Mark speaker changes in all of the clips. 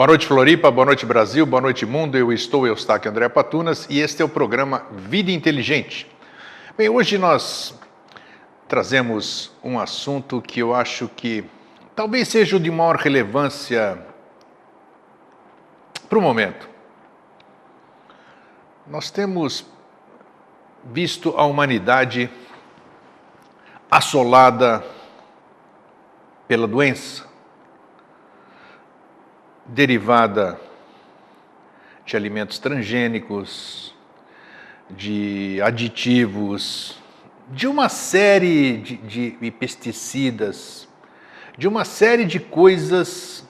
Speaker 1: Boa noite, Floripa, boa noite, Brasil, boa noite, mundo. Eu estou Eustáquio André Patunas e este é o programa Vida Inteligente. Bem, hoje nós trazemos um assunto que eu acho que talvez seja o de maior relevância para o momento. Nós temos visto a humanidade assolada pela doença, derivada de alimentos transgênicos, de aditivos, de uma série de pesticidas, de uma série de coisas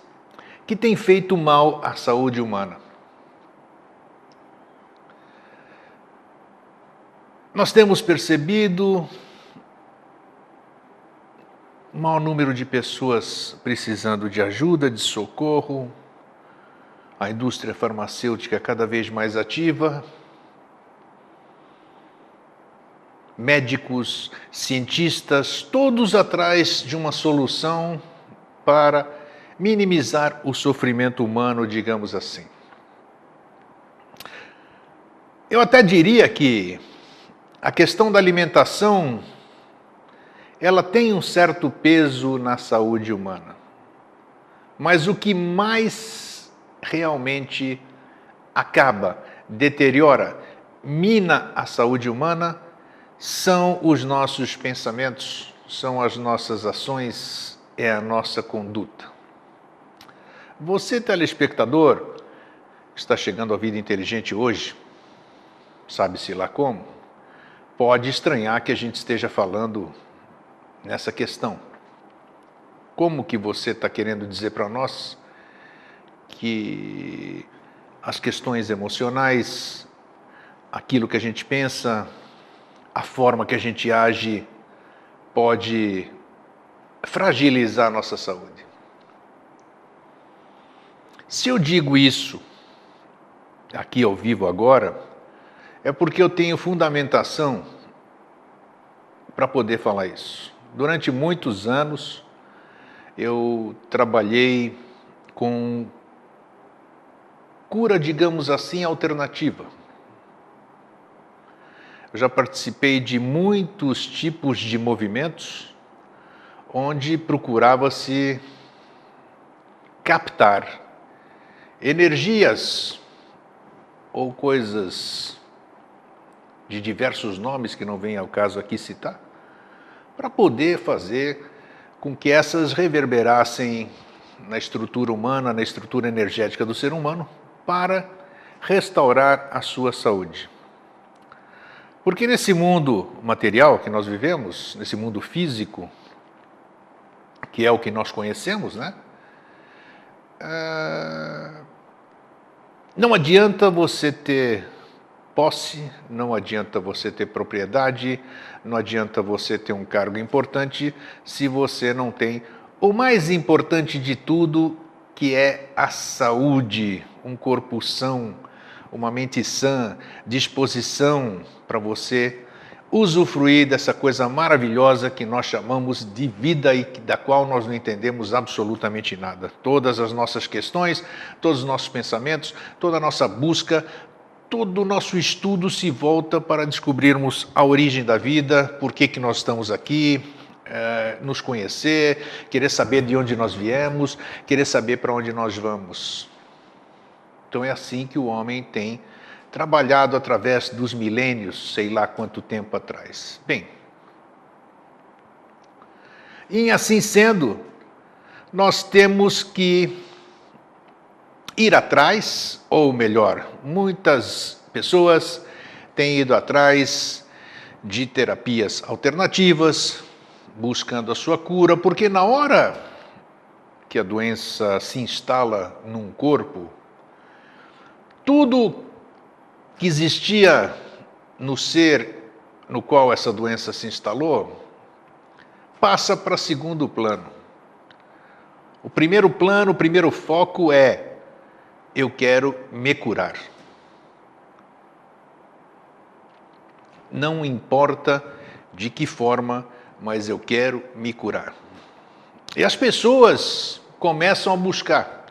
Speaker 1: que têm feito mal à saúde humana. Nós temos percebido um maior número de pessoas precisando de ajuda, de socorro, a indústria farmacêutica cada vez mais ativa, médicos, cientistas, todos atrás de uma solução para minimizar o sofrimento humano, digamos assim. Eu até diria que a questão da alimentação, ela tem um certo peso na saúde humana. Mas o que mais realmente acaba, deteriora, mina a saúde humana, são os nossos pensamentos, são as nossas ações, é a nossa conduta. Você, telespectador, que está chegando à Vida Inteligente hoje, sabe-se lá como, pode estranhar que a gente esteja falando nessa questão. Como que você está querendo dizer para nós que as questões emocionais, aquilo que a gente pensa, a forma que a gente age, pode fragilizar a nossa saúde? Se eu digo isso aqui ao vivo agora, é porque eu tenho fundamentação para poder falar isso. Durante muitos anos, eu trabalhei com cura, digamos assim, alternativa. Eu já participei de muitos tipos de movimentos onde procurava-se captar energias ou coisas de diversos nomes que não vem ao caso aqui citar, para poder fazer com que essas reverberassem na estrutura humana, na estrutura energética do ser humano, para restaurar a sua saúde. Porque nesse mundo material que nós vivemos, nesse mundo físico, que é o que nós conhecemos, né? Não adianta você ter posse, não adianta você ter propriedade, não adianta você ter um cargo importante se você não tem o mais importante de tudo, que é a saúde, um corpo são, uma mente sã, disposição para você usufruir dessa coisa maravilhosa que nós chamamos de vida e da qual nós não entendemos absolutamente nada. Todas as nossas questões, todos os nossos pensamentos, toda a nossa busca, todo o nosso estudo se volta para descobrirmos a origem da vida, por que nós estamos aqui, nos conhecer, querer saber de onde nós viemos, querer saber para onde nós vamos. Então é assim que o homem tem trabalhado através dos milênios, sei lá quanto tempo atrás. Bem, e assim sendo, nós temos que ir atrás, ou melhor, muitas pessoas têm ido atrás de terapias alternativas, buscando a sua cura, porque na hora que a doença se instala num corpo, tudo que existia no ser no qual essa doença se instalou, passa para segundo plano. O primeiro plano, o primeiro foco é: eu quero me curar. Não importa de que forma, mas eu quero me curar. E as pessoas começam a buscar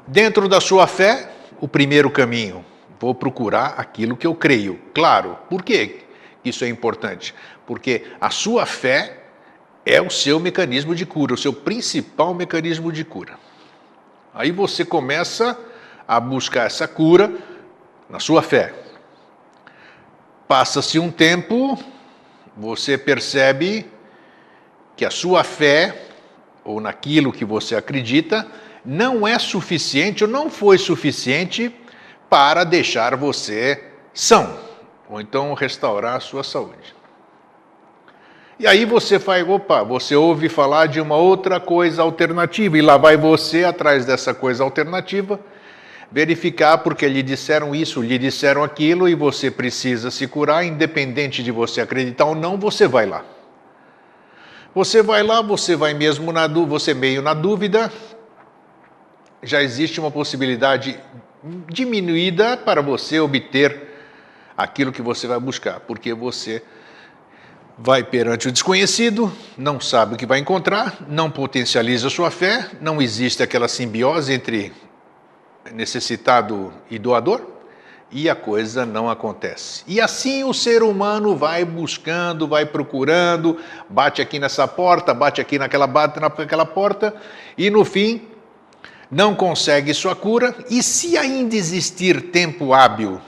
Speaker 1: Dentro da sua fé, o primeiro caminho, vou procurar aquilo que eu creio. Claro, por que isso é importante? Porque a sua fé é o seu mecanismo de cura, o seu principal mecanismo de cura. Aí você começa a buscar essa cura na sua fé. Passa-se um tempo, você percebe que a sua fé, ou naquilo que você acredita, não é suficiente ou não foi suficiente para deixar você são, ou então restaurar a sua saúde. E aí você você ouve falar de uma outra coisa alternativa, e lá vai você atrás dessa coisa alternativa, verificar porque lhe disseram isso, lhe disseram aquilo, e você precisa se curar, independente de você acreditar ou não, você vai lá. Você vai lá, você vai mesmo você meio na dúvida, já existe uma possibilidade diminuída para você obter aquilo que você vai buscar, porque você vai perante o desconhecido, não sabe o que vai encontrar, não potencializa a sua fé, não existe aquela simbiose entre necessitado e doador, e a coisa não acontece. E assim o ser humano vai buscando, vai procurando, bate aqui nessa porta, bate aqui bate naquela porta, e no fim não consegue sua cura, e se ainda existir tempo hábil,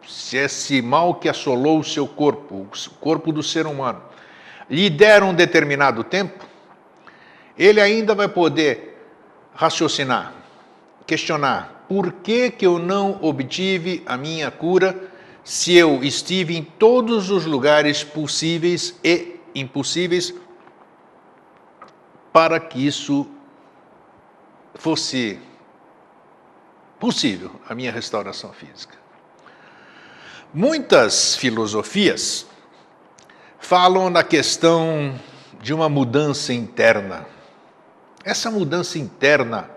Speaker 1: se esse mal que assolou o seu corpo, o corpo do ser humano, lhe der um determinado tempo, ele ainda vai poder raciocinar, questionar, por que eu não obtive a minha cura se eu estive em todos os lugares possíveis e impossíveis para que isso fosse possível, a minha restauração física. Muitas filosofias falam na questão de uma mudança interna. Essa mudança interna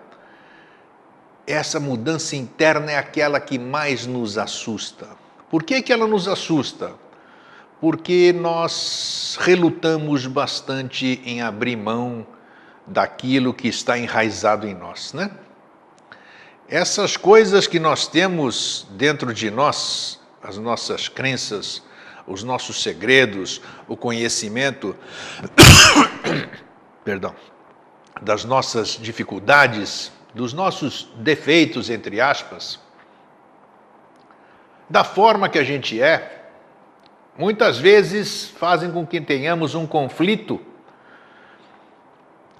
Speaker 1: é aquela que mais nos assusta. Por que ela nos assusta? Porque nós relutamos bastante em abrir mão daquilo que está enraizado em nós, né? Essas coisas que nós temos dentro de nós, as nossas crenças, os nossos segredos, o conhecimento, perdão, das nossas dificuldades, dos nossos defeitos, entre aspas, da forma que a gente é, muitas vezes fazem com que tenhamos um conflito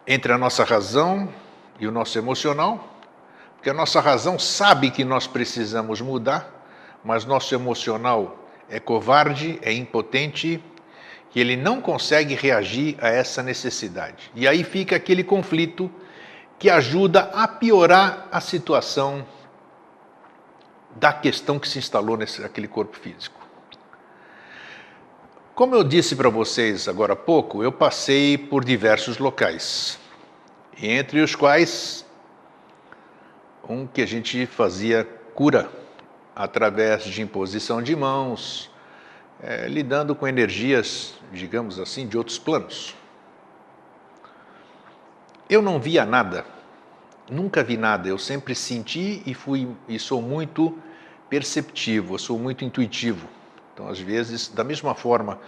Speaker 1: entre a nossa razão e o nosso emocional, porque a nossa razão sabe que nós precisamos mudar, mas nosso emocional é covarde, é impotente, que ele não consegue reagir a essa necessidade. E aí fica aquele conflito que ajuda a piorar a situação da questão que se instalou naquele corpo físico. Como eu disse para vocês agora há pouco, eu passei por diversos locais, entre os quais um que a gente fazia cura através de imposição de mãos, lidando com energias, digamos assim, de outros planos. Eu não via nada, nunca vi nada, eu sempre senti e sou muito perceptivo, eu sou muito intuitivo. Então, às vezes, da mesma forma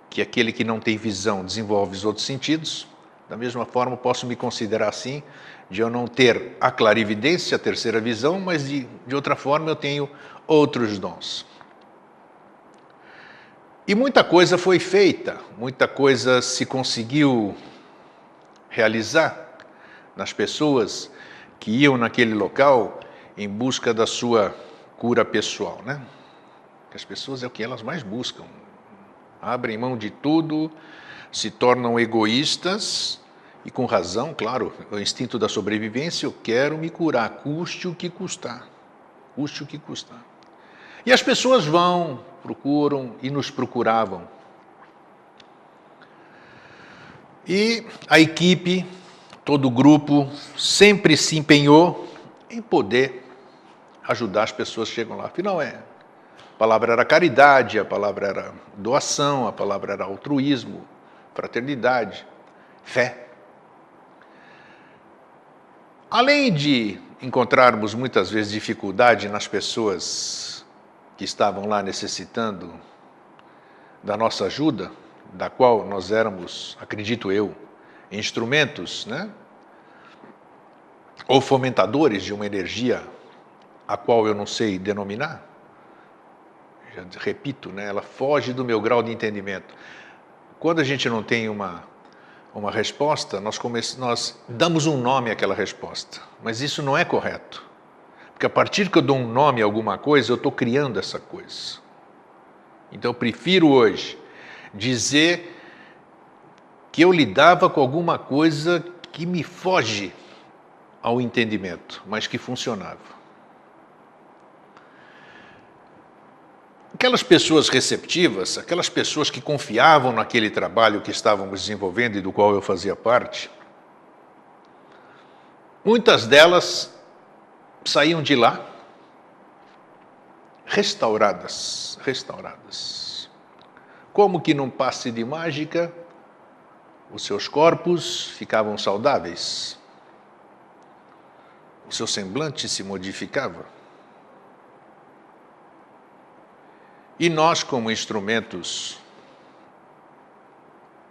Speaker 1: que aquele que não tem visão desenvolve os outros sentidos, da mesma forma posso me considerar assim, de eu não ter a clarividência, a terceira visão, mas de outra forma eu tenho outros dons. E muita coisa foi feita, muita coisa se conseguiu realizar nas pessoas que iam naquele local em busca da sua cura pessoal, né? As pessoas é o que elas mais buscam. Abrem mão de tudo, se tornam egoístas e com razão, claro, o instinto da sobrevivência, eu quero me curar, custe o que custar, custe o que custar. E as pessoas vão, procuram e nos procuravam. E a equipe, todo o grupo, sempre se empenhou em poder ajudar as pessoas que chegam lá. Afinal, a palavra era caridade, a palavra era doação, a palavra era altruísmo, fraternidade, fé. Além de encontrarmos muitas vezes dificuldade nas pessoas que estavam lá necessitando da nossa ajuda, da qual nós éramos, acredito eu, instrumentos, né? Ou fomentadores de uma energia a qual eu não sei denominar. Já repito, né? Ela foge do meu grau de entendimento. Quando a gente não tem uma resposta, nós damos um nome àquela resposta, mas isso não é correto. Porque a partir que eu dou um nome a alguma coisa, eu estou criando essa coisa. Então eu prefiro hoje dizer que eu lidava com alguma coisa que me foge ao entendimento, mas que funcionava. Aquelas pessoas receptivas, aquelas pessoas que confiavam naquele trabalho que estávamos desenvolvendo e do qual eu fazia parte, muitas delas saíam de lá restauradas. Como que num passe de mágica, os seus corpos ficavam saudáveis, o seu semblante se modificava. E nós, como instrumentos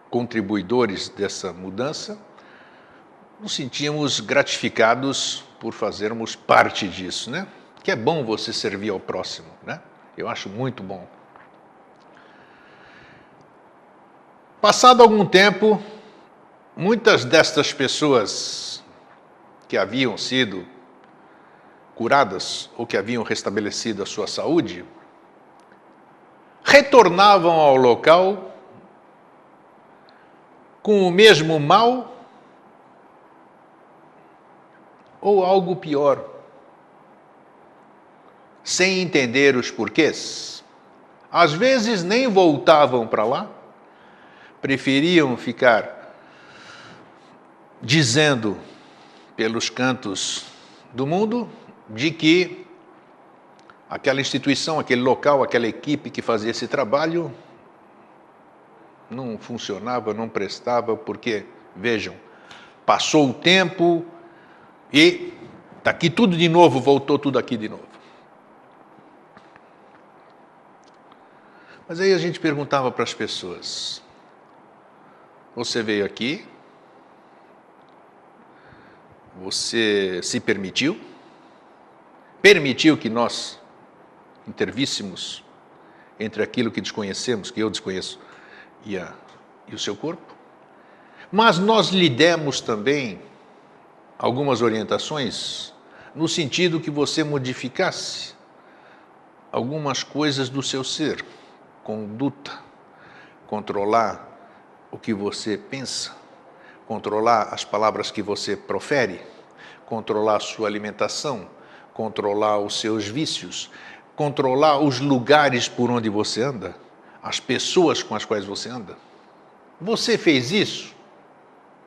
Speaker 1: contribuidores dessa mudança, nos sentíamos gratificados por fazermos parte disso, né? Que é bom você servir ao próximo, né? Eu acho muito bom. Passado algum tempo, muitas destas pessoas que haviam sido curadas ou que haviam restabelecido a sua saúde, retornavam ao local com o mesmo mal ou algo pior, sem entender os porquês. Às vezes nem voltavam para lá, preferiam ficar dizendo pelos cantos do mundo de que aquela instituição, aquele local, aquela equipe que fazia esse trabalho não funcionava, não prestava, porque, vejam, passou o tempo e está aqui tudo de novo, voltou tudo aqui de novo. Mas aí a gente perguntava para as pessoas: você veio aqui, você se permitiu que nós intervíssemos entre aquilo que desconhecemos, que eu desconheço, e o seu corpo? Mas nós lhe demos também algumas orientações no sentido que você modificasse algumas coisas do seu ser, conduta, controlar o que você pensa, controlar as palavras que você profere, controlar a sua alimentação, controlar os seus vícios, controlar os lugares por onde você anda, as pessoas com as quais você anda. Você fez isso?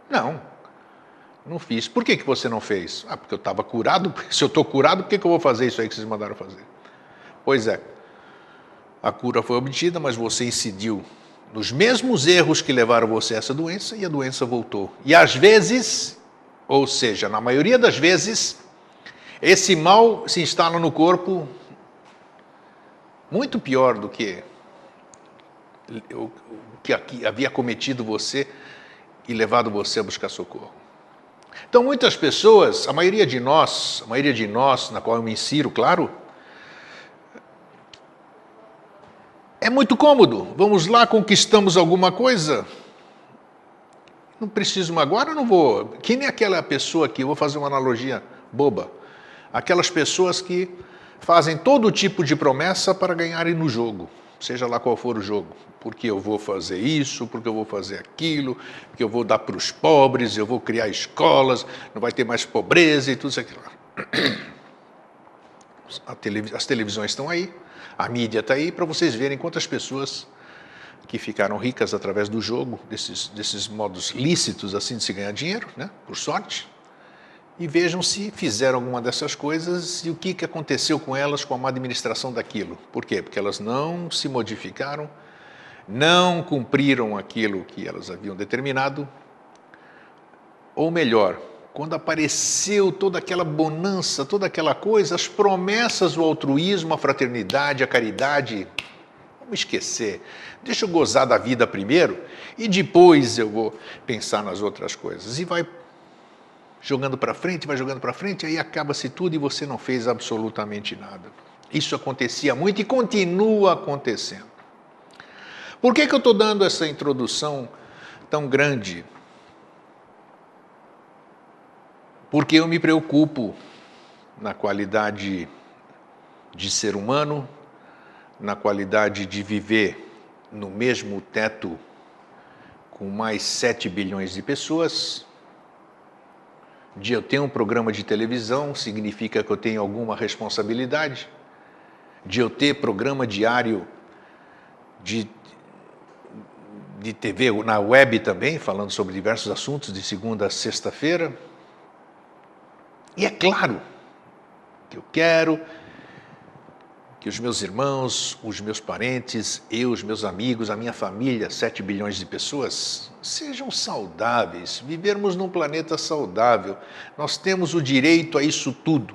Speaker 1: Não fiz. Por que você não fez? Porque eu estava curado. Se eu estou curado, por que eu vou fazer isso aí que vocês mandaram fazer? Pois é, a cura foi obtida, mas você incidiu nos mesmos erros que levaram você a essa doença e a doença voltou. E às vezes, ou seja, na maioria das vezes, esse mal se instala no corpo muito pior do que o que havia cometido você e levado você a buscar socorro. Então, muitas pessoas, a maioria de nós, na qual eu me insiro, claro, é muito cômodo. Vamos lá, conquistamos alguma coisa. Não preciso agora, eu não vou. Que nem aquela pessoa que, eu vou fazer uma analogia boba, aquelas pessoas que fazem todo tipo de promessa para ganharem no jogo, seja lá qual for o jogo. Porque eu vou fazer isso, porque eu vou fazer aquilo, porque eu vou dar para os pobres, eu vou criar escolas, não vai ter mais pobreza e tudo isso aquilo. As televisões estão aí, a mídia está aí, para vocês verem quantas pessoas que ficaram ricas através do jogo, desses modos lícitos assim de se ganhar dinheiro, né, por sorte, e vejam se fizeram alguma dessas coisas e o que aconteceu com elas com a má administração daquilo. Por quê? Porque elas não se modificaram, não cumpriram aquilo que elas haviam determinado, ou melhor, quando apareceu toda aquela bonança, toda aquela coisa, as promessas, o altruísmo, a fraternidade, a caridade, vamos esquecer. Deixa eu gozar da vida primeiro e depois eu vou pensar nas outras coisas. E vai jogando para frente, vai jogando para frente, aí acaba-se tudo e você não fez absolutamente nada. Isso acontecia muito e continua acontecendo. Por que eu estou dando essa introdução tão grande? Porque eu me preocupo na qualidade de ser humano, na qualidade de viver no mesmo teto com mais 7 bilhões de pessoas. De eu ter um programa de televisão, significa que eu tenho alguma responsabilidade. De eu ter programa diário de TV na web também, falando sobre diversos assuntos de segunda a sexta-feira. E é claro que eu quero que os meus irmãos, os meus parentes, eu, os meus amigos, a minha família, 7 bilhões de pessoas, sejam saudáveis, vivermos num planeta saudável. Nós temos o direito a isso tudo.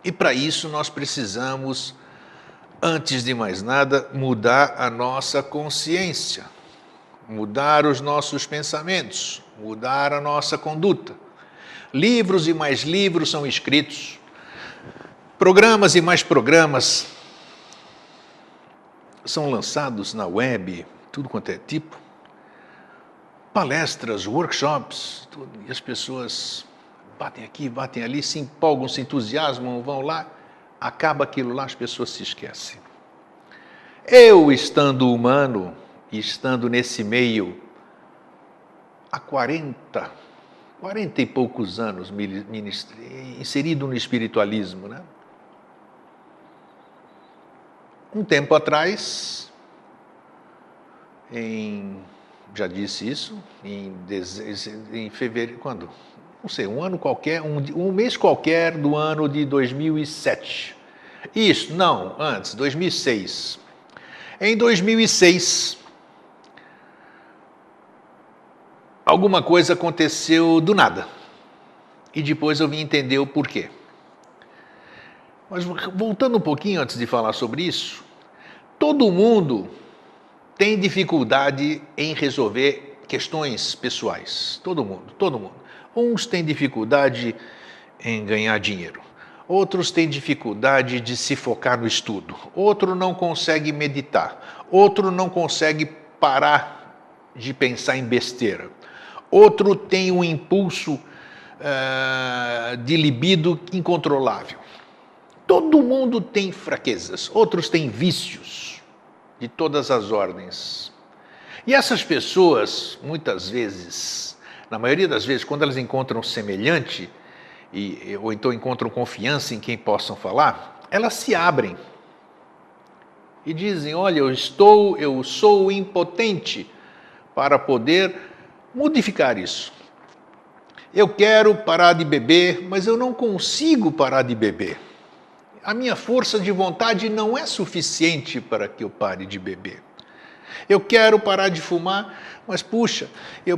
Speaker 1: E para isso nós precisamos, antes de mais nada, mudar a nossa consciência, mudar os nossos pensamentos, mudar a nossa conduta. Livros e mais livros são escritos, programas e mais programas são lançados na web, tudo quanto é tipo, palestras, workshops, tudo, e as pessoas batem aqui, batem ali, se empolgam, se entusiasmam, vão lá, acaba aquilo lá, as pessoas se esquecem. Eu, estando humano, e estando nesse meio há 40 e poucos anos, inserido no espiritualismo, né? Um tempo atrás, já disse isso, em fevereiro, quando? Não sei, um ano qualquer, um mês qualquer do ano de 2007. Isso, não, antes, 2006. Em 2006, alguma coisa aconteceu do nada. E depois eu vim entender o porquê. Mas voltando um pouquinho antes de falar sobre isso, todo mundo tem dificuldade em resolver questões pessoais. Todo mundo. Uns têm dificuldade em ganhar dinheiro. Outros têm dificuldade de se focar no estudo. Outro não consegue meditar. Outro não consegue parar de pensar em besteira. Outro tem um impulso de libido incontrolável. Todo mundo tem fraquezas. Outros têm vícios de todas as ordens. E essas pessoas, muitas vezes, na maioria das vezes, quando elas encontram semelhante, ou então encontram confiança em quem possam falar, elas se abrem e dizem: olha, eu sou impotente para poder modificar isso. Eu quero parar de beber, mas eu não consigo parar de beber. A minha força de vontade não é suficiente para que eu pare de beber. Eu quero parar de fumar, mas puxa,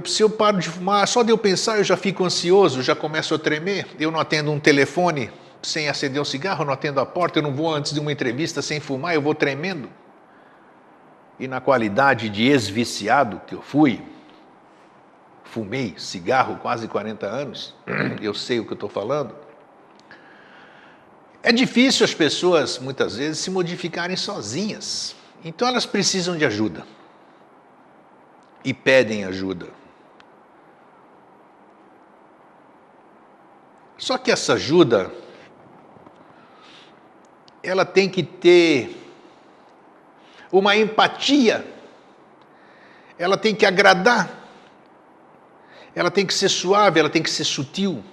Speaker 1: se eu paro de fumar, só de eu pensar eu já fico ansioso, já começo a tremer. Eu não atendo um telefone sem acender um cigarro, eu não atendo a porta, eu não vou antes de uma entrevista sem fumar, eu vou tremendo. E na qualidade de ex-viciado que eu fumei cigarro quase 40 anos, eu sei o que eu estou falando. É difícil as pessoas, muitas vezes, se modificarem sozinhas. Então elas precisam de ajuda. E pedem ajuda. Só que essa ajuda, ela tem que ter uma empatia. Ela tem que agradar. Ela tem que ser suave, ela tem que ser sutil,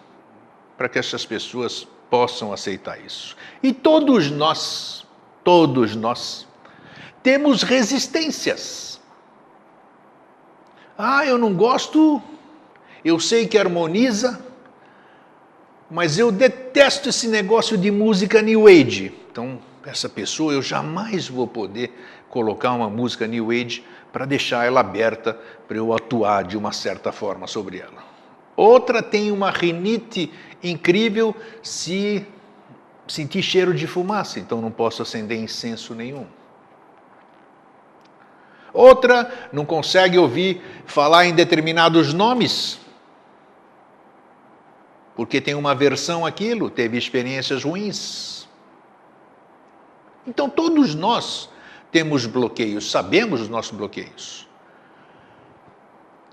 Speaker 1: para que essas pessoas possam aceitar isso. E todos nós, temos resistências. Eu não gosto, eu sei que harmoniza, mas eu detesto esse negócio de música New Age. Então, essa pessoa eu jamais vou poder colocar uma música New Age para deixar ela aberta para eu atuar de uma certa forma sobre ela. Outra tem uma rinite incrível se sentir cheiro de fumaça, então não posso acender incenso nenhum. Outra não consegue ouvir falar em determinados nomes, porque tem uma aversão àquilo, teve experiências ruins. Então todos nós temos bloqueios, sabemos os nossos bloqueios.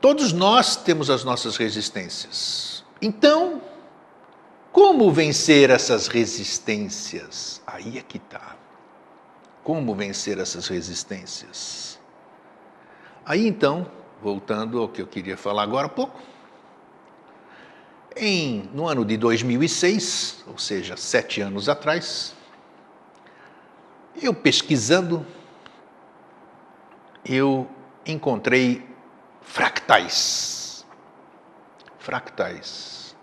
Speaker 1: Todos nós temos as nossas resistências. Então, como vencer essas resistências? Aí é que está. Como vencer essas resistências? Aí então, voltando ao que eu queria falar agora há pouco, no ano de 2006, ou seja, 7 anos atrás, eu pesquisando, eu encontrei fractais. Fractais.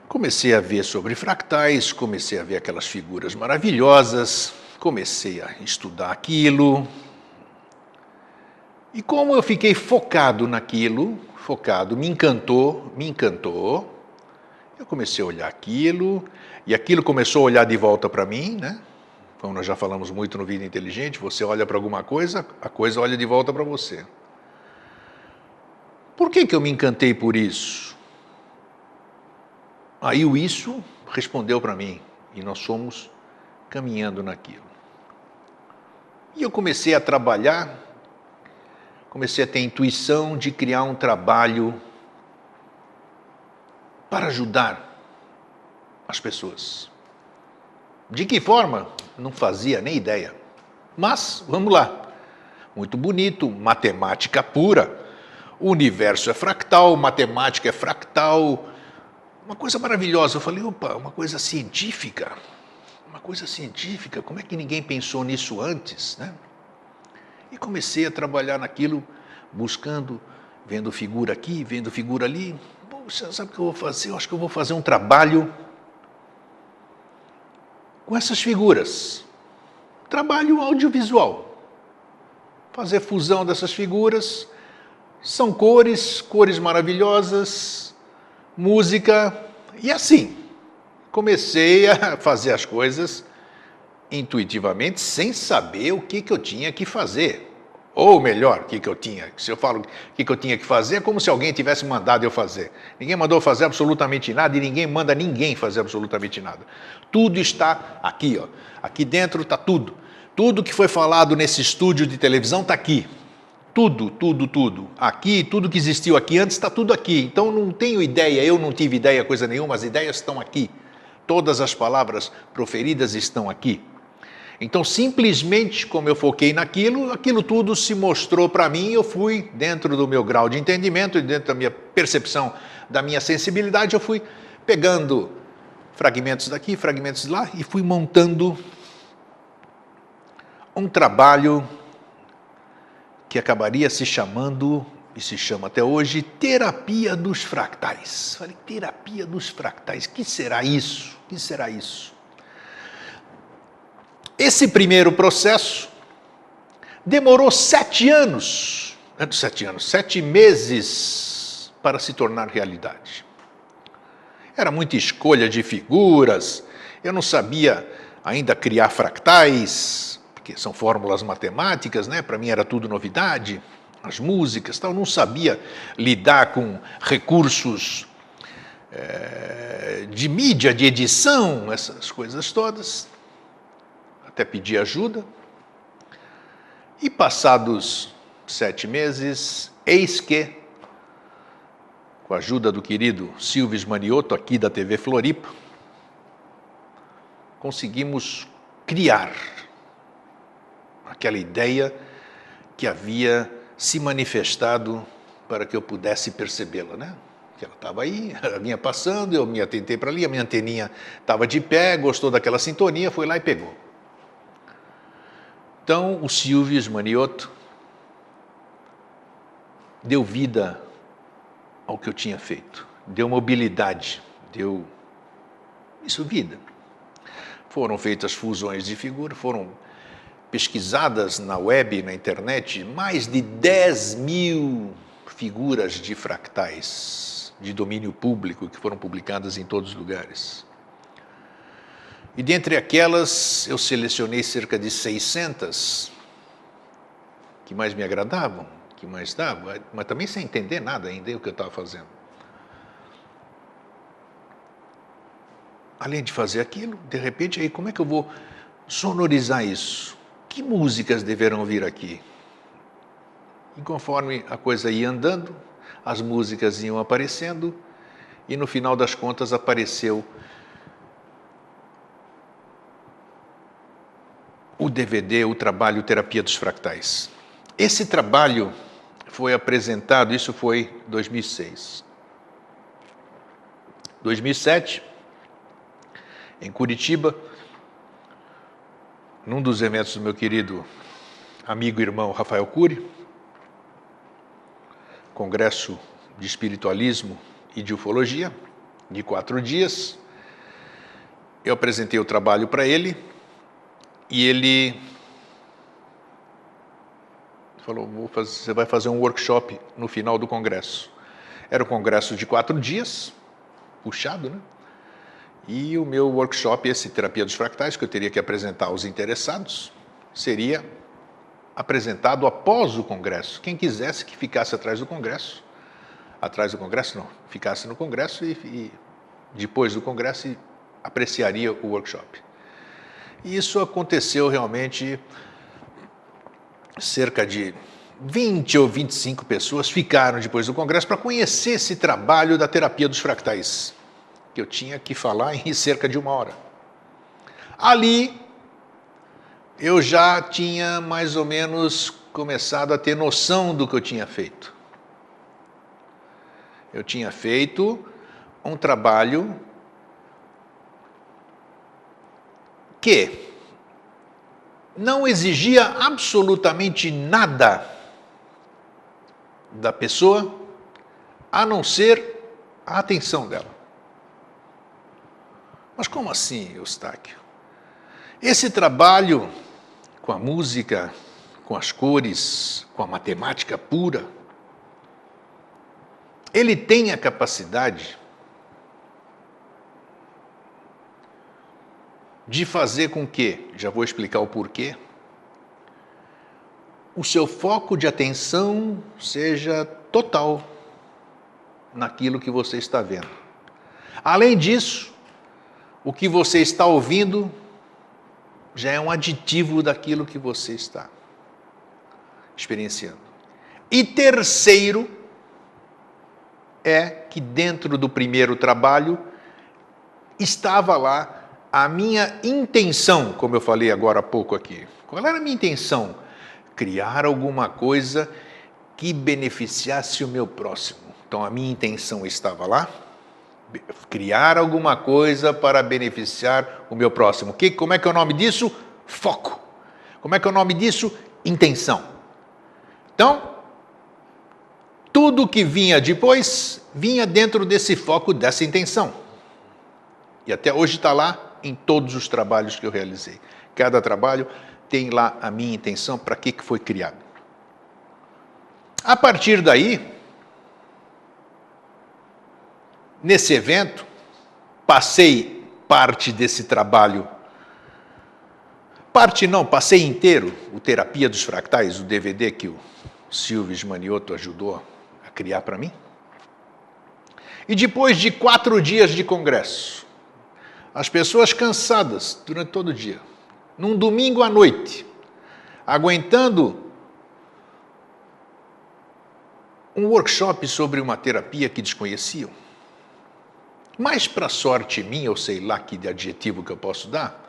Speaker 1: Comecei a ver sobre fractais, comecei a ver aquelas figuras maravilhosas, comecei a estudar aquilo. E como eu fiquei focado naquilo, me encantou, eu comecei a olhar aquilo, e aquilo começou a olhar de volta para mim, né? Como nós já falamos muito no Vida Inteligente, você olha para alguma coisa, a coisa olha de volta para você. Por que eu me encantei por isso? Aí o isso respondeu para mim, e nós fomos caminhando naquilo. E eu comecei a trabalhar, comecei a ter a intuição de criar um trabalho para ajudar as pessoas. De que forma? Não fazia nem ideia. Mas, vamos lá. Muito bonito, matemática pura. O universo é fractal, matemática é fractal. Uma coisa maravilhosa. Eu falei, opa, uma coisa científica. Uma coisa científica. Como é que ninguém pensou nisso antes, né? E comecei a trabalhar naquilo, buscando, vendo figura aqui, vendo figura ali. Poxa, sabe o que eu vou fazer? Eu acho que eu vou fazer um trabalho com essas figuras. Trabalho audiovisual. Fazer fusão dessas figuras. São cores maravilhosas, música, e assim. Comecei a fazer as coisas intuitivamente, sem saber o que eu tinha que fazer. Ou melhor, se eu falo o que eu tinha que fazer, é como se alguém tivesse mandado eu fazer. Ninguém mandou fazer absolutamente nada e ninguém manda ninguém fazer absolutamente nada. Tudo está aqui, ó. Aqui dentro está tudo. Tudo que foi falado nesse estúdio de televisão está aqui. Tudo. Aqui, tudo que existiu aqui antes está tudo aqui. Então não tenho ideia, eu não tive ideia, coisa nenhuma, as ideias estão aqui. Todas as palavras proferidas estão aqui. Então, simplesmente, como eu foquei naquilo, aquilo tudo se mostrou para mim, eu fui, dentro do meu grau de entendimento, dentro da minha percepção, da minha sensibilidade, eu fui pegando fragmentos daqui, fragmentos de lá, e fui montando um trabalho que acabaria se chamando, e se chama até hoje, Terapia dos Fractais. Falei, Terapia dos Fractais, o que será isso? O que será isso? Esse primeiro processo demorou 7 anos, 7 meses para se tornar realidade. Era muita escolha de figuras, eu não sabia ainda criar fractais, porque são fórmulas matemáticas, né? Para mim era tudo novidade, as músicas, tal. Eu não sabia lidar com recursos de mídia, de edição, essas coisas todas. Até pedi ajuda, e passados 7 meses, eis que, com a ajuda do querido Silves Manioto, aqui da TV Floripa, conseguimos criar aquela ideia que havia se manifestado para que eu pudesse percebê-la, né? Que ela estava aí, ela vinha passando, eu me atentei para ali, a minha anteninha estava de pé, gostou daquela sintonia, foi lá e pegou. Então, o Silvius Manioto deu vida ao que eu tinha feito, deu mobilidade, deu isso vida. foram feitas fusões de figuras, foram pesquisadas na web, na internet, mais de 10.000 figuras de fractais de domínio público que foram publicadas em todos os lugares. E dentre aquelas, eu selecionei cerca de 600 que mais me agradavam, que mais davam, mas também sem entender nada ainda o que eu estava fazendo. Além de fazer aquilo, de repente, aí como é que eu vou sonorizar isso? Que músicas deverão vir aqui? E conforme a coisa ia andando, as músicas iam aparecendo e no final das contas apareceu o DVD, o trabalho Terapia dos Fractais. Esse trabalho foi apresentado, isso foi em 2006. 2007, em Curitiba, num dos eventos do meu querido amigo e irmão Rafael Cury, Congresso de Espiritualismo e de Ufologia, de 4 dias, eu apresentei o trabalho para ele e ele falou, você vai fazer um workshop no final do congresso. Era um congresso de 4 dias, puxado, né? E o meu workshop, esse Terapia dos Fractais, que eu teria que apresentar aos interessados, seria apresentado após o congresso. Quem quisesse que ficasse atrás do congresso não, ficasse no congresso e depois do congresso apreciaria o workshop. E isso aconteceu realmente, cerca de 20 ou 25 pessoas ficaram depois do congresso para conhecer esse trabalho da Terapia dos Fractais, que eu tinha que falar em cerca de 1 hora. Ali, eu já tinha mais ou menos começado a ter noção do que eu tinha feito. Eu tinha feito um trabalho que não exigia absolutamente nada da pessoa, a não ser a atenção dela. Mas como assim, Eustáquio? Esse trabalho com a música, com as cores, com a matemática pura, ele tem a capacidade de fazer com que, já vou explicar o porquê, o seu foco de atenção seja total naquilo que você está vendo. Além disso, o que você está ouvindo já é um aditivo daquilo que você está experienciando. E terceiro, é que dentro do primeiro trabalho estava lá a minha intenção, como eu falei agora há pouco aqui. Qual era a minha intenção? Criar alguma coisa que beneficiasse o meu próximo. Então a minha intenção estava lá, criar alguma coisa para beneficiar o meu próximo. Como é que é o nome disso? Foco. Como é que é o nome disso? Intenção. Então, tudo que vinha depois, vinha dentro desse foco, dessa intenção. E até hoje está lá em todos os trabalhos que eu realizei. Cada trabalho tem lá a minha intenção, para que foi criado. A partir daí, nesse evento, passei parte desse trabalho, passei inteiro, o Terapia dos Fractais, o DVD que o Silvio Smanioto ajudou a criar para mim. E depois de 4 dias de congresso, as pessoas cansadas durante todo o dia, num domingo à noite, aguentando um workshop sobre uma terapia que desconheciam. Mas, para sorte minha, eu sei lá que adjetivo que eu posso dar,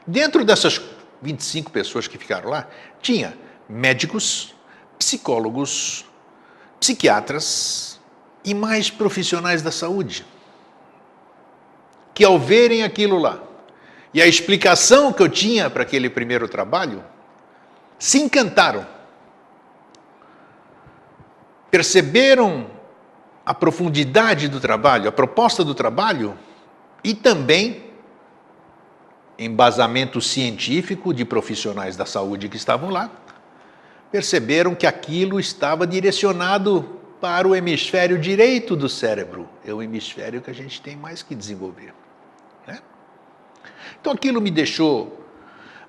Speaker 1: dentro dessas 25 pessoas que ficaram lá, tinha médicos, psicólogos, psiquiatras e mais profissionais da saúde, que ao verem aquilo lá, e a explicação que eu tinha para aquele primeiro trabalho, se encantaram. Perceberam a profundidade do trabalho, a proposta do trabalho, e também embasamento científico de profissionais da saúde que estavam lá, perceberam que aquilo estava direcionado para o hemisfério direito do cérebro. É o hemisfério que a gente tem mais que desenvolver, né? Então aquilo me deixou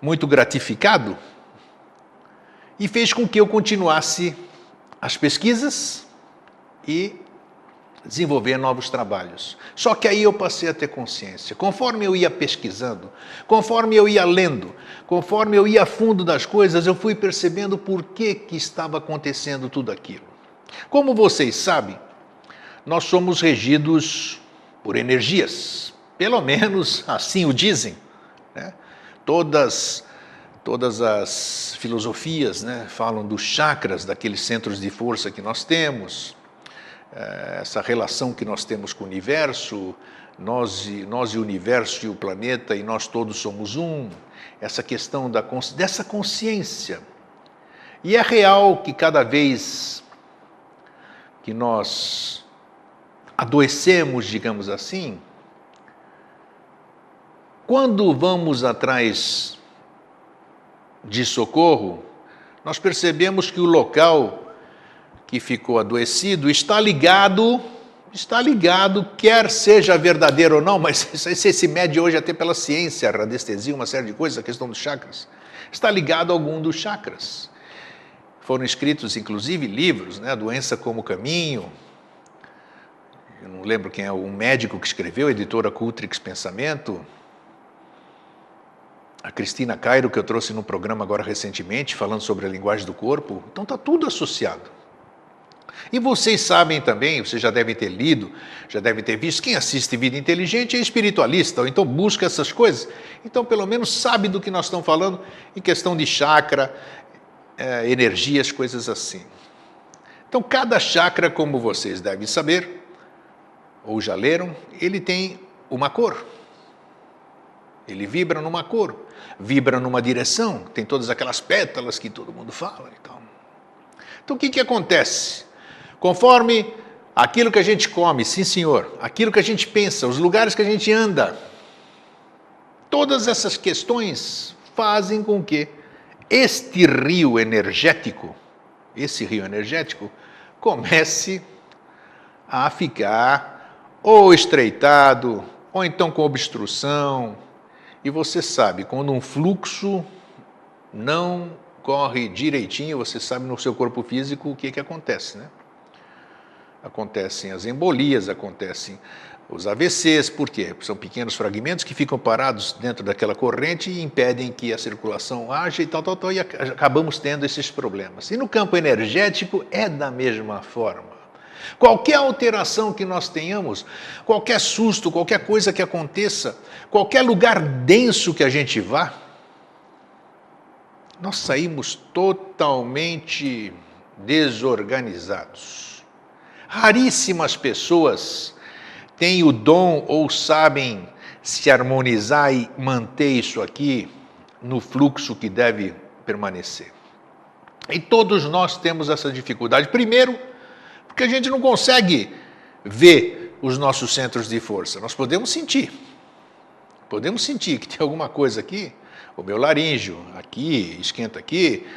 Speaker 1: muito gratificado e fez com que eu continuasse as pesquisas e desenvolver novos trabalhos. Só que aí eu passei a ter consciência. Conforme eu ia pesquisando, conforme eu ia lendo, conforme eu ia a fundo das coisas, eu fui percebendo por que estava acontecendo tudo aquilo. Como vocês sabem, nós somos regidos por energias. Pelo menos assim o dizem, né? Todas as filosofias, né, falam dos chakras, daqueles centros de força que nós temos, essa relação que nós temos com o universo, nós e o universo e o planeta, e nós todos somos um, essa questão dessa consciência. E é real que cada vez que nós adoecemos, digamos assim, quando vamos atrás de socorro, nós percebemos que o local que ficou adoecido está ligado, quer seja verdadeiro ou não, mas isso se mede hoje até pela ciência, a radiestesia, uma série de coisas, a questão dos chakras, está ligado a algum dos chakras. Foram escritos, inclusive, livros, né, Doença como Caminho. Eu não lembro quem é um médico que escreveu, a editora Cultrix Pensamento. A Cristina Cairo, que eu trouxe no programa agora recentemente, falando sobre a linguagem do corpo. Então está tudo associado. E vocês sabem também, vocês já devem ter lido, já devem ter visto, quem assiste Vida Inteligente é espiritualista, ou então busca essas coisas. Então, pelo menos, sabe do que nós estamos falando em questão de chakra, energias, coisas assim. Então, cada chakra, como vocês devem saber, ou já leram, ele tem uma cor. Ele vibra numa cor, vibra numa direção, tem todas aquelas pétalas que todo mundo fala e tal. Então, o que acontece? Conforme aquilo que a gente come, sim senhor, aquilo que a gente pensa, os lugares que a gente anda, todas essas questões fazem com que este rio energético comece a ficar ou estreitado, ou então com obstrução. E você sabe, quando um fluxo não corre direitinho, você sabe no seu corpo físico o que acontece, né? Acontecem as embolias, acontecem os AVCs, por quê? São pequenos fragmentos que ficam parados dentro daquela corrente e impedem que a circulação haja e tal, e acabamos tendo esses problemas. E no campo energético é da mesma forma. Qualquer alteração que nós tenhamos, qualquer susto, qualquer coisa que aconteça, qualquer lugar denso que a gente vá, nós saímos totalmente desorganizados. Raríssimas pessoas têm o dom ou sabem se harmonizar e manter isso aqui no fluxo que deve permanecer. E todos nós temos essa dificuldade. Primeiro, porque a gente não consegue ver os nossos centros de força. Nós podemos sentir que tem alguma coisa aqui, o meu laríngeo, aqui, esquenta aqui,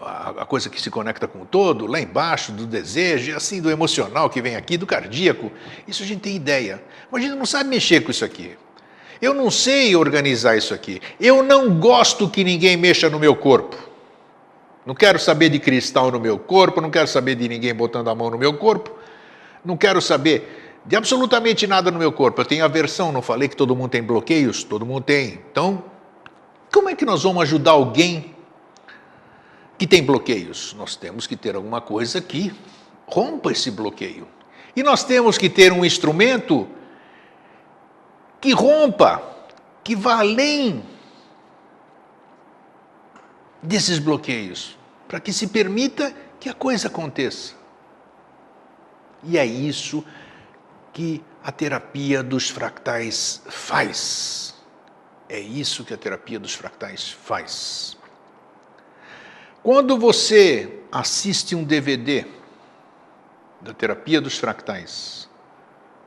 Speaker 1: a coisa que se conecta com o todo, lá embaixo, do desejo, e assim do emocional que vem aqui, do cardíaco. Isso a gente tem ideia, mas a gente não sabe mexer com isso aqui. Eu não sei organizar isso aqui. Eu não gosto que ninguém mexa no meu corpo. Não quero saber de cristal no meu corpo, não quero saber de ninguém botando a mão no meu corpo, não quero saber de absolutamente nada no meu corpo. Eu tenho aversão, não falei que todo mundo tem bloqueios? Todo mundo tem. Então, como é que nós vamos ajudar alguém que tem bloqueios? Nós temos que ter alguma coisa que rompa esse bloqueio. E nós temos que ter um instrumento que rompa, que vá além desses bloqueios, para que se permita que a coisa aconteça. E é isso que a terapia dos fractais faz. É isso que a terapia dos fractais faz. Quando você assiste um DVD da terapia dos fractais,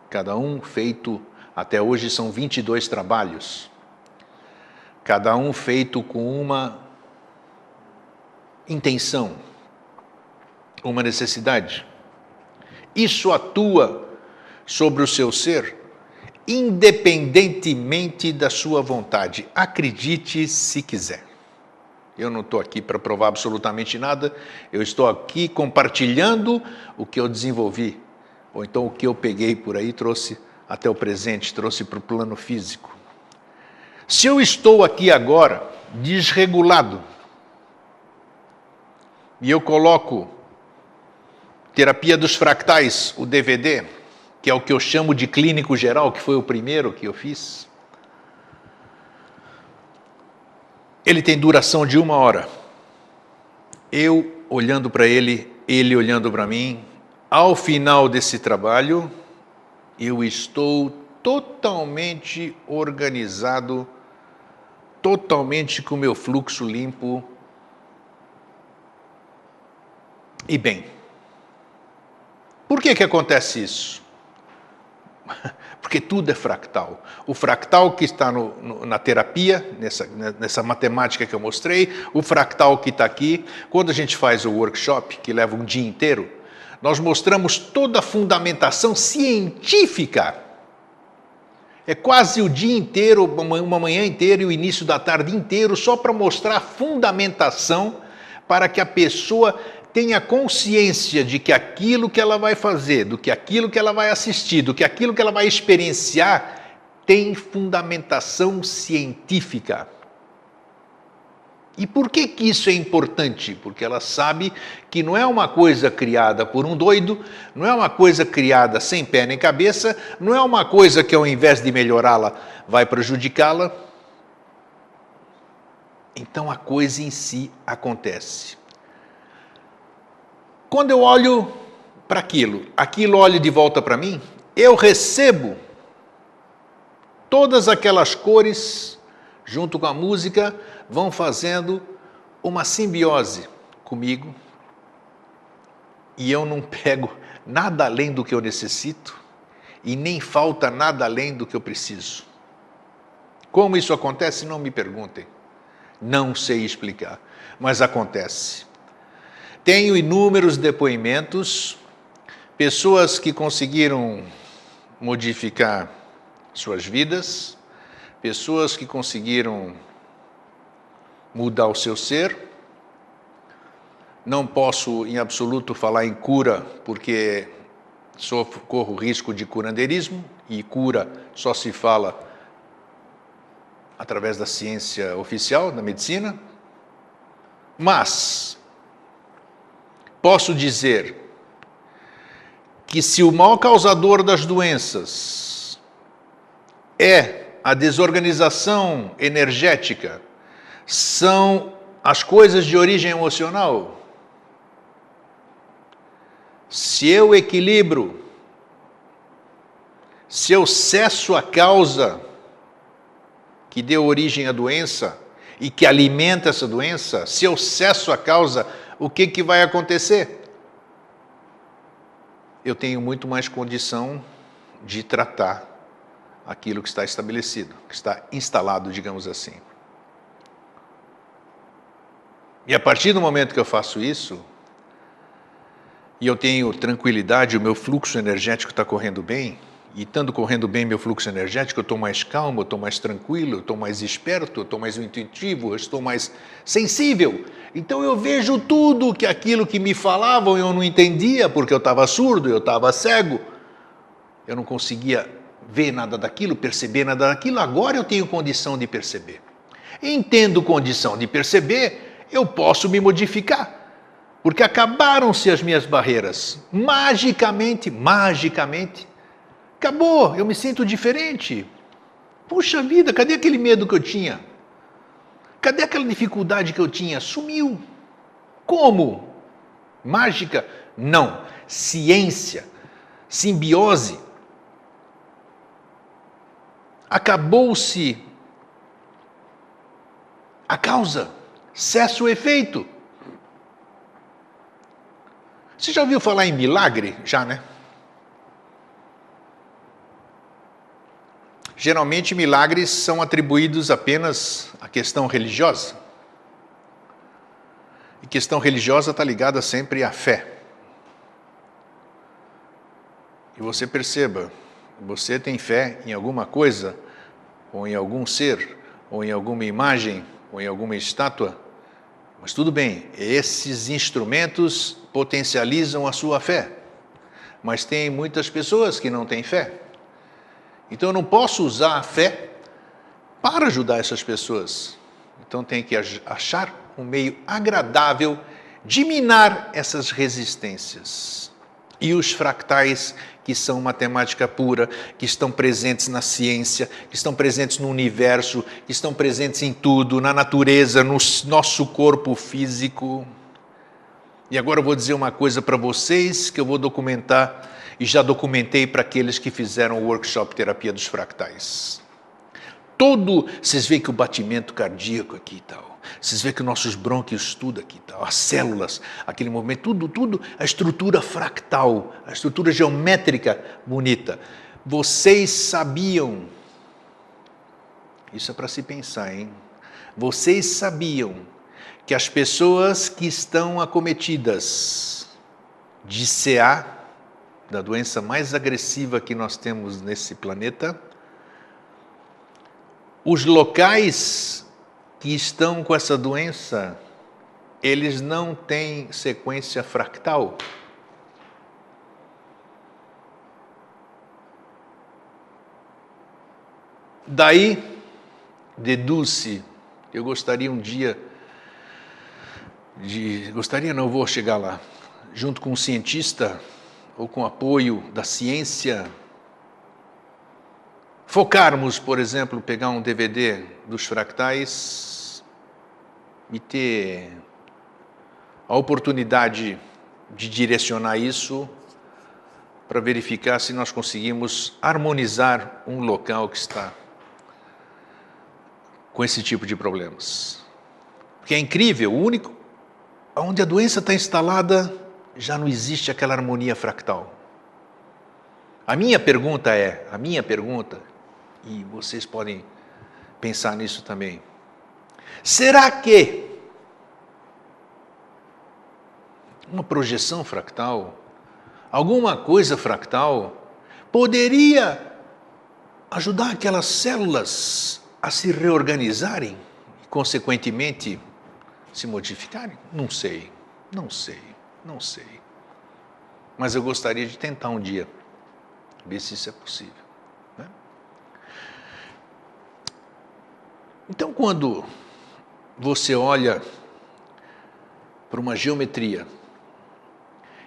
Speaker 1: cada um feito, até hoje são 22 trabalhos, cada um feito com uma intenção, uma necessidade. Isso atua sobre o seu ser, independentemente da sua vontade. Acredite se quiser. Eu não estou aqui para provar absolutamente nada, eu estou aqui compartilhando o que eu desenvolvi, ou então o que eu peguei por aí, trouxe até o presente, trouxe para o plano físico. Se eu estou aqui agora, desregulado, e eu coloco Terapia dos Fractais, o DVD, que é o que eu chamo de clínico geral, que foi o primeiro que eu fiz, ele tem duração de 1 hora. Eu olhando para ele, ele olhando para mim. Ao final desse trabalho, eu estou totalmente organizado, totalmente com o meu fluxo limpo e bem. Por que acontece isso? Porque tudo é fractal. O fractal que está na terapia, nessa matemática que eu mostrei, o fractal que está aqui. Quando a gente faz o workshop, que leva um dia inteiro, nós mostramos toda a fundamentação científica. É quase o dia inteiro, uma manhã inteira e o início da tarde inteiro, só para mostrar a fundamentação para que a pessoa tenha consciência de que aquilo que ela vai fazer, do que aquilo que ela vai assistir, do que aquilo que ela vai experienciar, tem fundamentação científica. E por que isso é importante? Porque ela sabe que não é uma coisa criada por um doido, não é uma coisa criada sem pé nem cabeça, não é uma coisa que ao invés de melhorá-la, vai prejudicá-la. Então a coisa em si acontece. Quando eu olho para aquilo olha de volta para mim, eu recebo todas aquelas cores, junto com a música, vão fazendo uma simbiose comigo, e eu não pego nada além do que eu necessito, e nem falta nada além do que eu preciso. Como isso acontece, não me perguntem. Não sei explicar, mas acontece. Tenho inúmeros depoimentos, pessoas que conseguiram modificar suas vidas, pessoas que conseguiram mudar o seu ser. Não posso em absoluto falar em cura, porque corro risco de curandeirismo, e cura só se fala através da ciência oficial, da medicina. Mas posso dizer que se o maior causador das doenças é a desorganização energética, são as coisas de origem emocional, se eu equilibro, se eu cesso a causa que deu origem à doença e que alimenta essa doença, se eu cesso a causa, o que vai acontecer? Eu tenho muito mais condição de tratar aquilo que está estabelecido, que está instalado, digamos assim. E a partir do momento que eu faço isso, e eu tenho tranquilidade, o meu fluxo energético está correndo bem, e estando correndo bem meu fluxo energético, eu estou mais calmo, eu estou mais tranquilo, eu estou mais esperto, eu estou mais intuitivo, eu estou mais sensível. Então eu vejo tudo que aquilo que me falavam eu não entendia, porque eu estava surdo, eu estava cego. Eu não conseguia ver nada daquilo, perceber nada daquilo, agora eu tenho condição de perceber. Entendo condição de perceber, eu posso me modificar. Porque acabaram-se as minhas barreiras. Magicamente, acabou, eu me sinto diferente. Puxa vida, cadê aquele medo que eu tinha? Cadê aquela dificuldade que eu tinha? Sumiu. Como? Mágica? Não. Ciência. Simbiose. Acabou-se a causa. Cessa o efeito. Você já ouviu falar em milagre? Já, né? Geralmente, milagres são atribuídos apenas à questão religiosa. E questão religiosa está ligada sempre à fé. E você perceba, você tem fé em alguma coisa, ou em algum ser, ou em alguma imagem, ou em alguma estátua, mas tudo bem, esses instrumentos potencializam a sua fé. Mas tem muitas pessoas que não têm fé. Então eu não posso usar a fé para ajudar essas pessoas. Então tem que achar um meio agradável de minar essas resistências. E os fractais, que são matemática pura, que estão presentes na ciência, que estão presentes no universo, que estão presentes em tudo, na natureza, no nosso corpo físico. E agora eu vou dizer uma coisa para vocês que eu vou documentar e já documentei para aqueles que fizeram o workshop Terapia dos Fractais. Vocês veem que o batimento cardíaco aqui e tal, vocês veem que nossos brônquios, tudo aqui e tal, as células, aquele movimento, tudo, a estrutura fractal, a estrutura geométrica bonita. Vocês sabiam, isso é para se pensar, hein? Vocês sabiam que as pessoas que estão acometidas de CA, da doença mais agressiva que nós temos nesse planeta, os locais que estão com essa doença, eles não têm sequência fractal. Daí, deduz-se, eu gostaria um dia vou chegar lá, junto com um cientista, ou com apoio da ciência, focarmos, por exemplo, pegar um DVD dos fractais e ter a oportunidade de direcionar isso para verificar se nós conseguimos harmonizar um local que está com esse tipo de problemas. Porque é incrível, onde a doença está instalada, já não existe aquela harmonia fractal. A minha pergunta, e vocês podem pensar nisso também, será que uma projeção fractal, alguma coisa fractal, poderia ajudar aquelas células a se reorganizarem e, consequentemente, se modificarem? Não sei. Mas eu gostaria de tentar um dia, ver se isso é possível. Né? Então, quando você olha para uma geometria,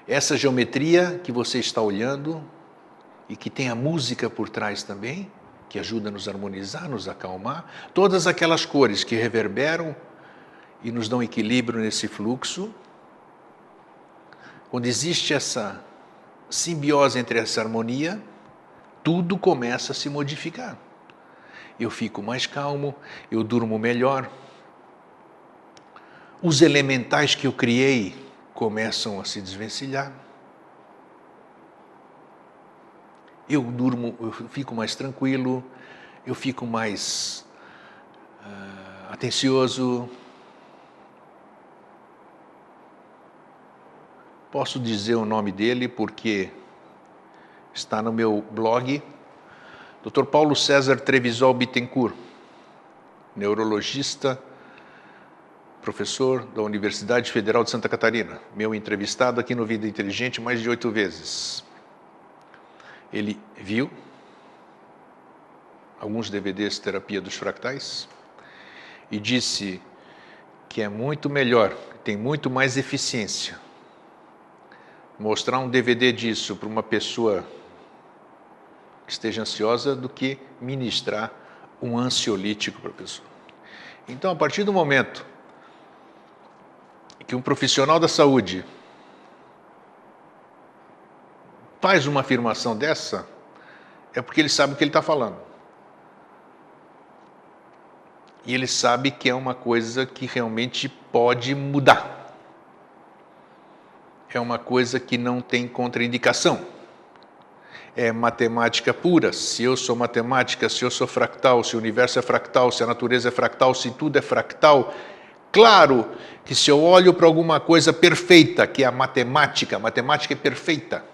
Speaker 1: essa geometria que você está olhando e que tem a música por trás também, que ajuda a nos harmonizar, nos acalmar, todas aquelas cores que reverberam e nos dão equilíbrio nesse fluxo, quando existe essa simbiose entre essa harmonia, tudo começa a se modificar. Eu fico mais calmo, eu durmo melhor. Os elementais que eu criei começam a se desvencilhar. Eu fico mais tranquilo, eu fico mais atencioso. Posso dizer o nome dele porque está no meu blog, Dr. Paulo César Trevisol Bittencourt, neurologista, professor da Universidade Federal de Santa Catarina, meu entrevistado aqui no Vida Inteligente mais de 8 vezes. Ele viu alguns DVDs Terapia dos Fractais e disse que é muito melhor, tem muito mais eficiência mostrar um DVD disso para uma pessoa que esteja ansiosa do que ministrar um ansiolítico para a pessoa. Então, a partir do momento que um profissional da saúde faz uma afirmação dessa, é porque ele sabe o que ele está falando. E ele sabe que é uma coisa que realmente pode mudar. É uma coisa que não tem contraindicação. é matemática pura. Se eu sou matemática, se eu sou fractal, se o universo é fractal, se a natureza é fractal, se tudo é fractal, claro que se eu olho para alguma coisa perfeita, que é a matemática é perfeita,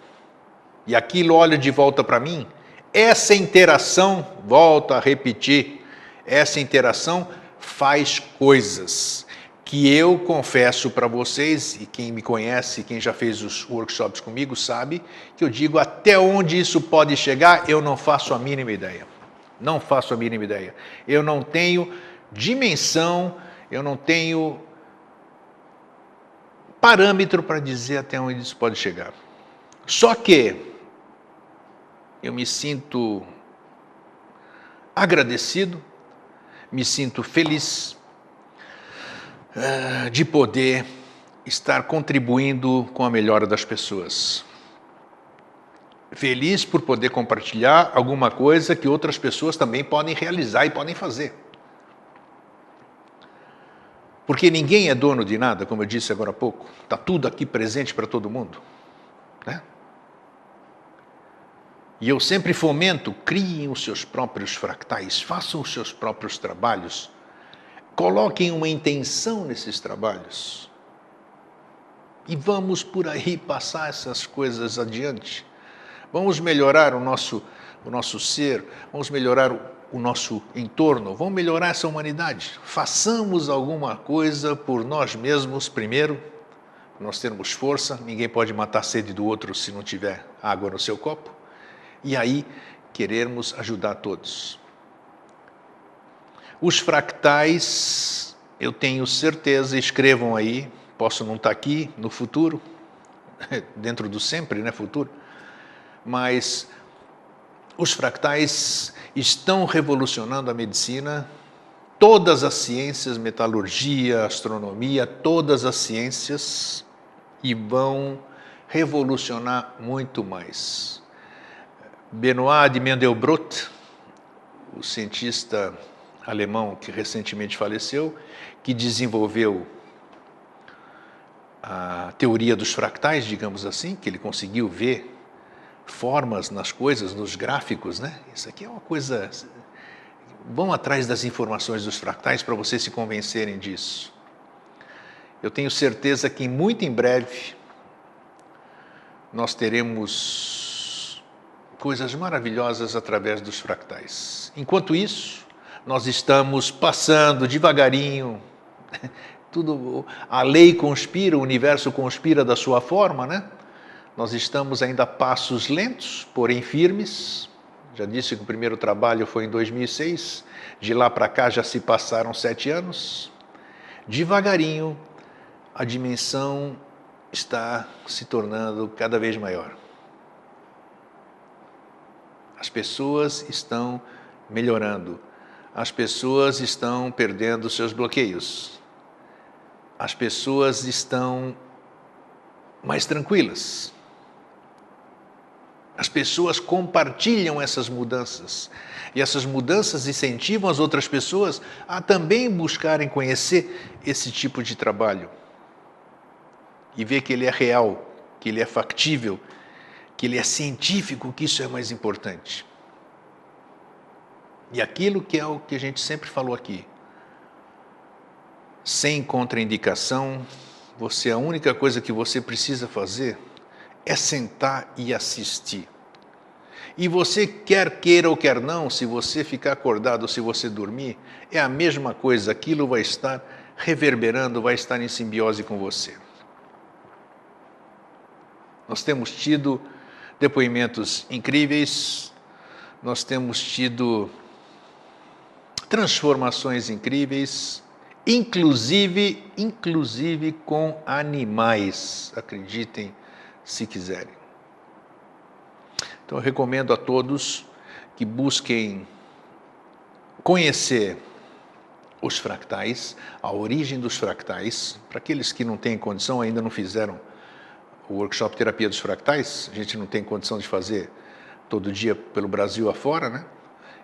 Speaker 1: e aquilo olha de volta para mim, essa interação, volto a repetir, essa interação faz coisas que eu confesso para vocês, e quem me conhece, quem já fez os workshops comigo, sabe que eu digo até onde isso pode chegar, eu não faço a mínima ideia. Não faço a mínima ideia. Eu não tenho dimensão, eu não tenho parâmetro para dizer até onde isso pode chegar. Só que eu me sinto agradecido, me sinto feliz de poder estar contribuindo com a melhora das pessoas. Feliz por poder compartilhar alguma coisa que outras pessoas também podem realizar e podem fazer. Porque ninguém é dono de nada, como eu disse agora há pouco. Está tudo aqui presente para todo mundo, né? E eu sempre fomento, criem os seus próprios fractais, façam os seus próprios trabalhos, coloquem uma intenção nesses trabalhos e vamos por aí passar essas coisas adiante. Vamos melhorar o nosso ser, vamos melhorar o nosso entorno, vamos melhorar essa humanidade. Façamos alguma coisa por nós mesmos primeiro, para nós termos força. Ninguém pode matar a sede do outro se não tiver água no seu copo. E aí, querermos ajudar todos. Os fractais, eu tenho certeza, escrevam aí, posso não estar aqui no futuro, dentro do sempre, né, futuro, mas os fractais estão revolucionando a medicina, todas as ciências, metalurgia, astronomia, todas as ciências, e vão revolucionar muito mais. Benoit de Mandelbrot, o cientista alemão que recentemente faleceu, que desenvolveu a teoria dos fractais, digamos assim, que ele conseguiu ver formas nas coisas, nos gráficos, né? Isso aqui é uma coisa... Vão atrás das informações dos fractais para vocês se convencerem disso. Eu tenho certeza que muito em breve nós teremos coisas maravilhosas através dos fractais. Enquanto isso, nós estamos passando devagarinho, tudo, a lei conspira, o universo conspira da sua forma, né? Nós estamos ainda a passos lentos, porém firmes. Já disse que o primeiro trabalho foi em 2006, de lá para cá já se passaram 7 anos. Devagarinho, a dimensão está se tornando cada vez maior. As pessoas estão melhorando, as pessoas estão perdendo seus bloqueios, as pessoas estão mais tranquilas, as pessoas compartilham essas mudanças, e essas mudanças incentivam as outras pessoas a também buscarem conhecer esse tipo de trabalho, e ver que ele é real, que ele é factível, que ele é científico, que isso é mais importante. E aquilo que é o que a gente sempre falou aqui, sem contraindicação, a única coisa que você precisa fazer é sentar e assistir. E você quer queira ou quer não, se você ficar acordado ou se você dormir, é a mesma coisa, aquilo vai estar reverberando, vai estar em simbiose com você. Nós temos tido depoimentos incríveis, nós temos tido transformações incríveis, inclusive com animais, acreditem se quiserem. Então eu recomendo a todos que busquem conhecer os fractais, a origem dos fractais, para aqueles que não têm condição, ainda não fizeram o workshop Terapia dos Fractais, a gente não tem condição de fazer todo dia pelo Brasil afora, né?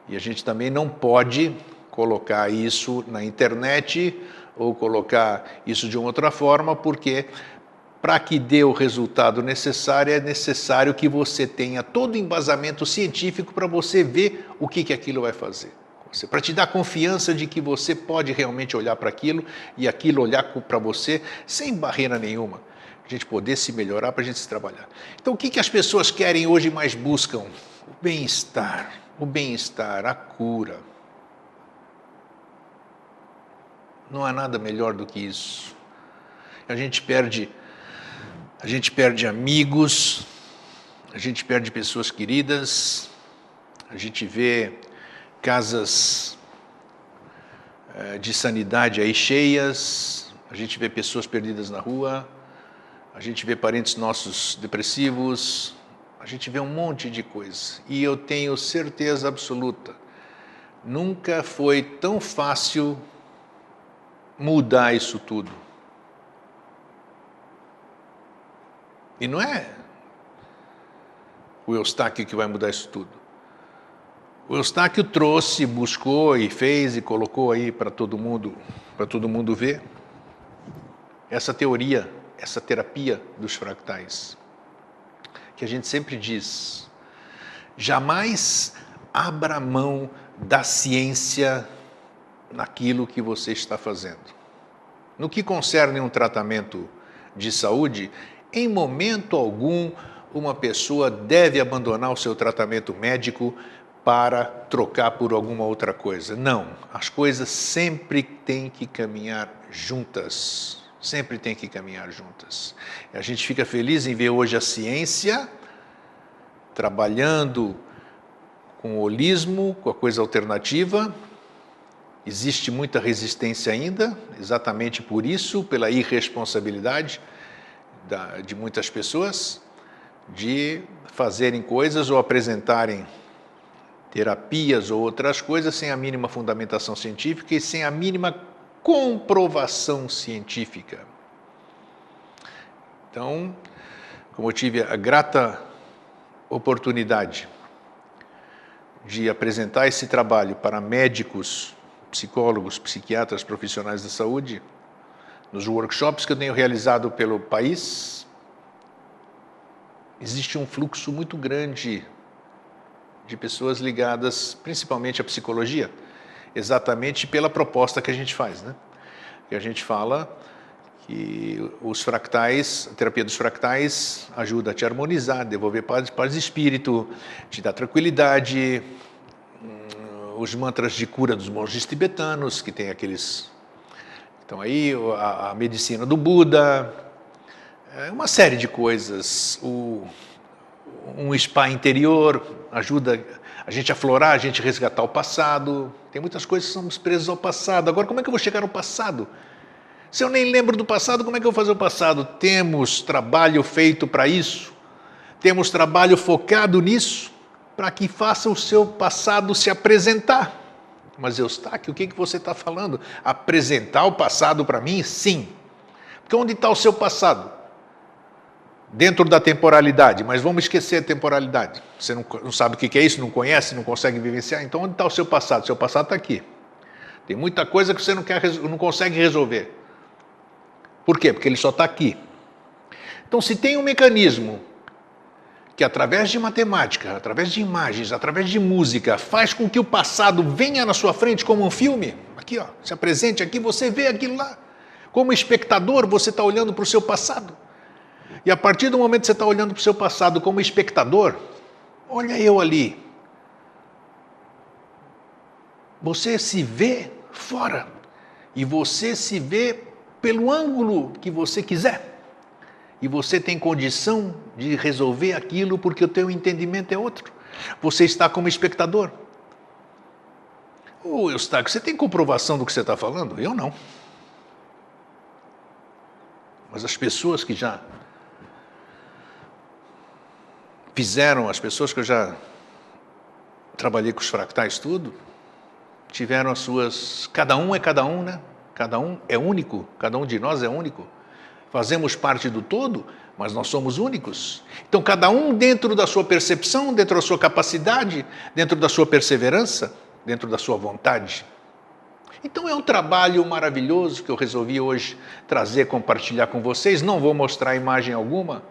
Speaker 1: E a gente também não pode colocar isso na internet ou colocar isso de uma outra forma, porque para que dê o resultado necessário, é necessário que você tenha todo o embasamento científico para você ver o que aquilo vai fazer. Para te dar confiança de que você pode realmente olhar para aquilo e aquilo olhar para você sem barreira nenhuma. A gente poder se melhorar, para a gente se trabalhar. Então, o que as pessoas querem hoje mais buscam? O bem-estar, a cura. Não há nada melhor do que isso. A gente perde amigos, a gente perde pessoas queridas, a gente vê casas de sanidade aí cheias, a gente vê pessoas perdidas na rua, a gente vê parentes nossos depressivos, a gente vê um monte de coisa. E eu tenho certeza absoluta, nunca foi tão fácil mudar isso tudo. E não é o Eustáquio que vai mudar isso tudo. O Eustáquio trouxe, buscou e fez e colocou aí para todo mundo ver essa teoria, essa terapia dos fractais, que a gente sempre diz: jamais abra mão da ciência naquilo que você está fazendo. No que concerne um tratamento de saúde, em momento algum, uma pessoa deve abandonar o seu tratamento médico para trocar por alguma outra coisa. Não, as coisas sempre têm que caminhar juntas. Sempre tem que caminhar juntas. A gente fica feliz em ver hoje a ciência trabalhando com o holismo, com a coisa alternativa. Existe muita resistência ainda, exatamente por isso, pela irresponsabilidade de muitas pessoas, de fazerem coisas ou apresentarem terapias ou outras coisas sem a mínima fundamentação científica e sem a mínima comprovação científica. Então, como eu tive a grata oportunidade de apresentar esse trabalho para médicos, psicólogos, psiquiatras, profissionais da saúde, nos workshops que eu tenho realizado pelo país, existe um fluxo muito grande de pessoas ligadas principalmente à psicologia, exatamente pela proposta que a gente faz, né? Que a gente fala que os fractais, a terapia dos fractais ajuda a te harmonizar, devolver paz de espírito, te dá tranquilidade. Os mantras de cura dos monges tibetanos, que tem aqueles... Então aí a medicina do Buda, uma série de coisas. Um spa interior ajuda a gente a aflorar, a gente resgatar o passado. Tem muitas coisas que somos presos ao passado. Agora, como é que eu vou chegar ao passado? Se eu nem lembro do passado, como é que eu vou fazer o passado? Temos trabalho feito para isso? Temos trabalho focado nisso? Para que faça o seu passado se apresentar. Mas Eustáquio, o que você está falando? Apresentar o passado para mim? Sim. Porque onde está o seu passado? Dentro da temporalidade, mas vamos esquecer a temporalidade. Você não sabe o que é isso, não conhece, não consegue vivenciar, então onde está o seu passado? O seu passado está aqui. Tem muita coisa que você não consegue resolver. Por quê? Porque ele só está aqui. Então, se tem um mecanismo que através de matemática, através de imagens, através de música, faz com que o passado venha na sua frente como um filme, aqui, ó, se apresente aqui, você vê aquilo lá. Como espectador, você está olhando para o seu passado. E a partir do momento que você está olhando para o seu passado como espectador, olha eu ali. Você se vê fora. E você se vê pelo ângulo que você quiser. E você tem condição de resolver aquilo porque o teu entendimento é outro. Você está como espectador. Ô, Eustáquio, você tem comprovação do que você está falando? Eu não. Mas as pessoas que já fizeram, as pessoas que eu já trabalhei com os fractais tudo, tiveram as suas... Cada um é cada um, né? Cada um é único, cada um de nós é único. Fazemos parte do todo, mas nós somos únicos. Então, cada um dentro da sua percepção, dentro da sua capacidade, dentro da sua perseverança, dentro da sua vontade. Então é um trabalho maravilhoso que eu resolvi hoje trazer, compartilhar com vocês. Não vou mostrar imagem alguma,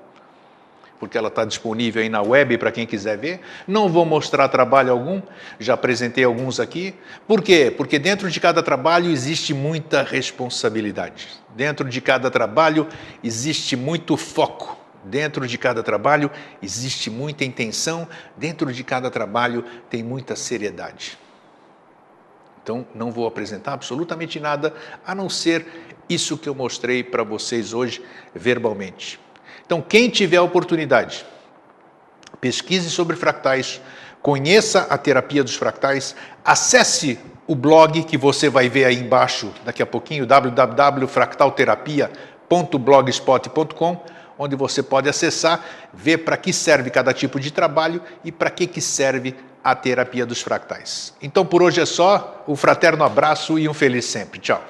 Speaker 1: porque ela está disponível aí na web para quem quiser ver. Não vou mostrar trabalho algum, já apresentei alguns aqui. Por quê? Porque dentro de cada trabalho existe muita responsabilidade. Dentro de cada trabalho existe muito foco. Dentro de cada trabalho existe muita intenção. Dentro de cada trabalho tem muita seriedade. Então, não vou apresentar absolutamente nada, a não ser isso que eu mostrei para vocês hoje verbalmente. Então, quem tiver a oportunidade, pesquise sobre fractais, conheça a terapia dos fractais, acesse o blog que você vai ver aí embaixo daqui a pouquinho, www.fractalterapia.blogspot.com, onde você pode acessar, ver para que serve cada tipo de trabalho e para que serve a terapia dos fractais. Então, por hoje é só, um fraterno abraço e um feliz sempre. Tchau.